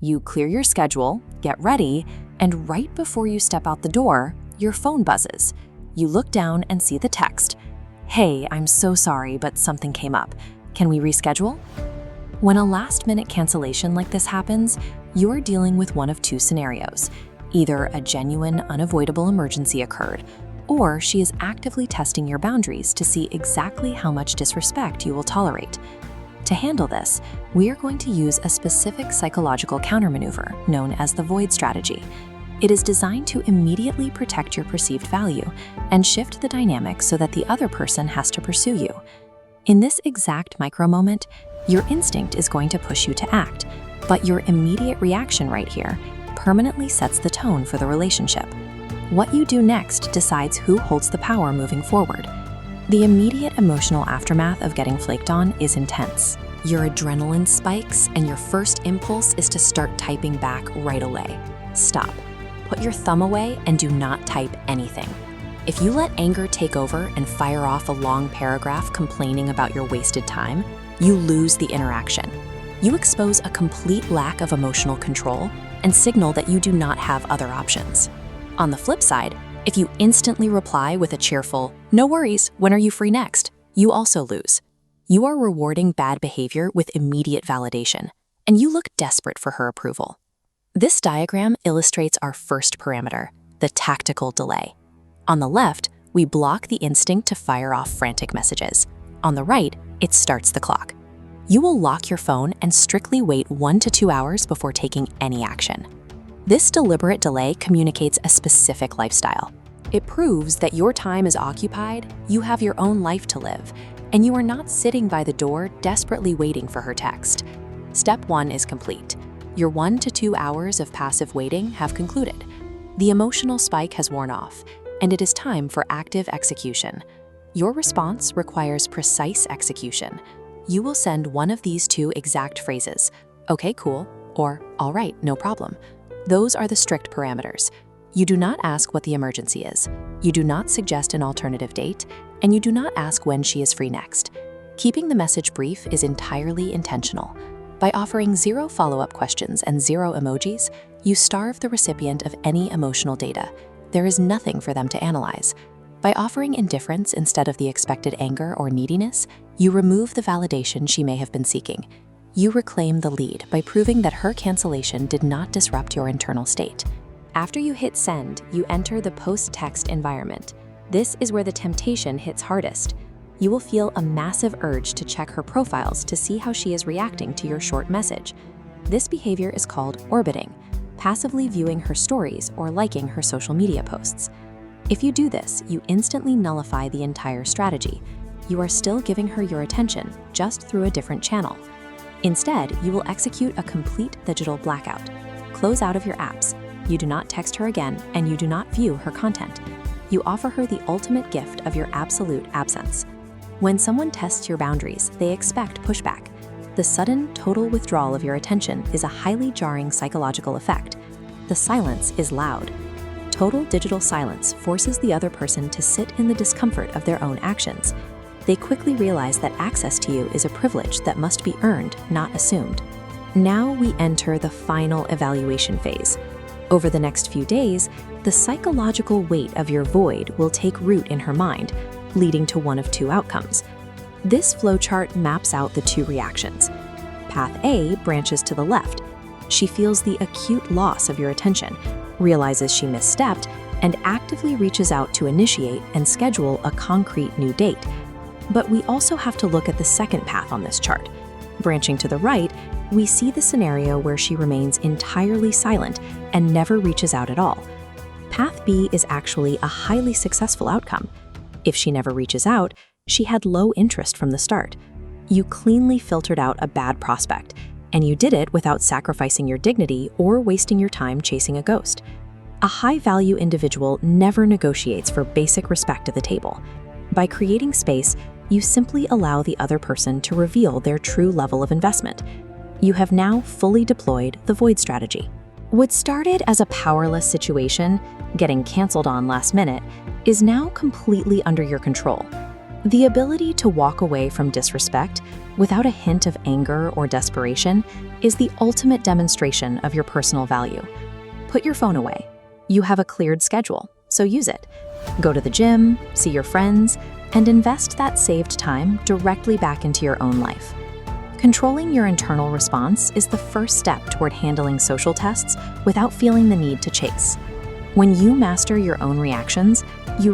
You clear your schedule, get ready, and right before you step out the door, your phone buzzes. You look down and see the text. "Hey, I'm so sorry, but something came up. Can we reschedule?" When a last-minute cancellation like this happens, you're dealing with one of two scenarios. Either a genuine, unavoidable emergency occurred, or she is actively testing your boundaries to see exactly how much disrespect you will tolerate. To handle this, we are going to use a specific psychological countermaneuver known as the void strategy. It is designed to immediately protect your perceived value and shift the dynamic so that the other person has to pursue you. In this exact micro-moment, your instinct is going to push you to act, but your immediate reaction right here permanently sets the tone for the relationship. What you do next decides who holds the power moving forward. The immediate emotional aftermath of getting flaked on is intense. Your adrenaline spikes, and your first impulse is to start typing back right away. Stop. Put your thumb away and do not type anything. If you let anger take over and fire off a long paragraph complaining about your wasted time, you lose the interaction. You expose a complete lack of emotional control and signal that you do not have other options. On the flip side, if you instantly reply with a cheerful, "No worries, when are you free next?" you also lose. You are rewarding bad behavior with immediate validation, and you look desperate for her approval. This diagram illustrates our first parameter, the tactical delay. On the left, we block the instinct to fire off frantic messages. On the right, it starts the clock. You will lock your phone and strictly wait 1 to 2 hours before taking any action. This deliberate delay communicates a specific lifestyle. It proves that your time is occupied, you have your own life to live, and you are not sitting by the door desperately waiting for her text. Step 1 is complete. Your 1 to 2 hours of passive waiting have concluded. The emotional spike has worn off, and it is time for active execution. Your response requires precise execution. You will send one of these two exact phrases, "Okay, cool," or "All right, no problem." Those are the strict parameters. You do not ask what the emergency is. You do not suggest an alternative date, and you do not ask when she is free next. Keeping the message brief is entirely intentional. By offering 0 follow-up questions and 0 emojis, you starve the recipient of any emotional data. There is nothing for them to analyze. By offering indifference instead of the expected anger or neediness, you remove the validation she may have been seeking. You reclaim the lead by proving that her cancellation did not disrupt your internal state. After you hit send, you enter the post-text environment. This is where the temptation hits hardest. You will feel a massive urge to check her profiles to see how she is reacting to your short message. This behavior is called orbiting, passively viewing her stories or liking her social media posts. If you do this, you instantly nullify the entire strategy. You are still giving her your attention, just through a different channel. Instead, you will execute a complete digital blackout. Close out of your apps. You do not text her again, and you do not view her content. You offer her the ultimate gift of your absolute absence. When someone tests your boundaries, they expect pushback. The sudden, total withdrawal of your attention is a highly jarring psychological effect. The silence is loud. Total digital silence forces the other person to sit in the discomfort of their own actions. They quickly realize that access to you is a privilege that must be earned, not assumed. Now we enter the final evaluation phase. Over the next few days, the psychological weight of your void will take root in her mind, leading to one of two outcomes. This flowchart maps out the two reactions. Path A branches to the left. She feels the acute loss of your attention, realizes she misstepped, and actively reaches out to initiate and schedule a concrete new date. But we also have to look at the second path on this chart. Branching to the right, we see the scenario where she remains entirely silent and never reaches out at all. Path B is actually a highly successful outcome. If she never reaches out, she had low interest from the start. You cleanly filtered out a bad prospect, and you did it without sacrificing your dignity or wasting your time chasing a ghost. A high-value individual never negotiates for basic respect at the table. By creating space, you simply allow the other person to reveal their true level of investment. You have now fully deployed the void strategy. What started as a powerless situation, getting canceled on last minute, is now completely under your control. The ability to walk away from disrespect without a hint of anger or desperation is the ultimate demonstration of your personal value. Put your phone away. You have a cleared schedule, so use it. Go to the gym, see your friends, and invest that saved time directly back into your own life. Controlling your internal response is the first step toward handling social tests without feeling the need to chase. When you master your own reactions, you